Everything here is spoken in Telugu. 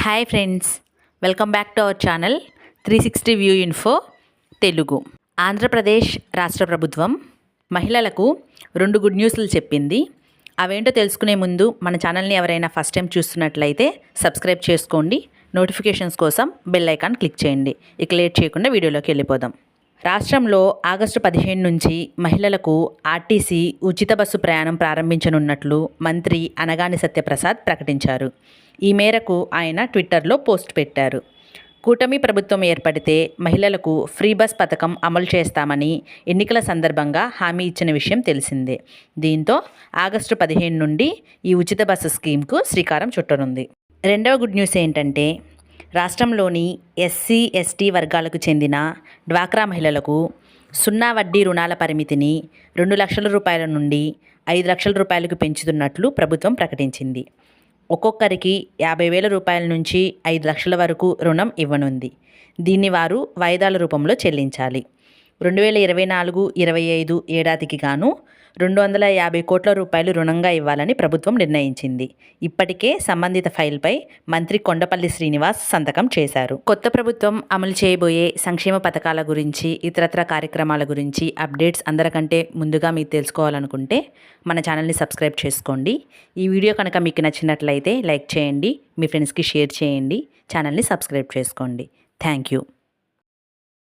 Hi friends, welcome back to our channel 360 view info Telugu. Andhra Pradesh రాష్ట్ర ప్రభుత్వం మహిళలకు 2 గుడ్ న్యూస్లు చెప్పింది. అవేంటో తెలుసుకునే ముందు మన ఛానల్ని ఎవరైనా ఫస్ట్ టైం చూస్తున్నట్లయితే సబ్స్క్రైబ్ చేసుకోండి. నోటిఫికేషన్స్ కోసం బెల్ ఐకాన్ క్లిక్ చేయండి. ఇక లేట్ చేయకుండా వీడియోలోకి వెళ్ళిపోదాం. రాష్ట్రంలో ఆగస్టు 15 నుంచి మహిళలకు ఆర్టీసీ ఉచిత బస్సు ప్రయాణం ప్రారంభించనున్నట్లు మంత్రి అనగాని సత్యప్రసాద్ ప్రకటించారు. ఈ మేరకు ఆయన ట్విట్టర్లో పోస్ట్ పెట్టారు. కూటమి ప్రభుత్వం ఏర్పడితే మహిళలకు ఫ్రీ బస్ పథకం అమలు చేస్తామని ఎన్నికల సందర్భంగా హామీ ఇచ్చిన విషయం తెలిసిందే. దీంతో ఆగస్టు 15 నుండి ఈ ఉచిత బస్సు స్కీమ్కు శ్రీకారం చుట్టనుంది. రెండవ గుడ్ న్యూస్ ఏంటంటే, రాష్ట్రంలోని ఎస్సీ ఎస్టీ వర్గాలకు చెందిన డ్వాక్రా మహిళలకు 0 వడ్డీ రుణాల పరిమితిని 2 లక్షల రూపాయల నుండి 5 లక్షల రూపాయలకు పెంచుతున్నట్లు ప్రభుత్వం ప్రకటించింది. ఒక్కొక్కరికి 50,000 రూపాయల నుంచి 5 లక్షల వరకు రుణం ఇవ్వనుంది. దీన్ని వారు వాయిదాల రూపంలో చెల్లించాలి. 2024-25 ఏడాదికి గాను 250 కోట్ల రూపాయలు రుణంగా ఇవ్వాలని ప్రభుత్వం నిర్ణయించింది. ఇప్పటికే సంబంధిత ఫైల్పై మంత్రి కొండపల్లి శ్రీనివాస్ సంతకం చేశారు. కొత్త ప్రభుత్వం అమలు చేయబోయే సంక్షేమ పథకాల గురించి, ఇతరత్ర కార్యక్రమాల గురించి అప్డేట్స్ అందరికంటే ముందుగా మీరు తెలుసుకోవాలనుకుంటే మన ఛానల్ని సబ్స్క్రైబ్ చేసుకోండి. ఈ వీడియో కనుక మీకు నచ్చినట్లయితే లైక్ చేయండి, మీ ఫ్రెండ్స్కి షేర్ చేయండి, ఛానల్ని సబ్స్క్రైబ్ చేసుకోండి. Thank you.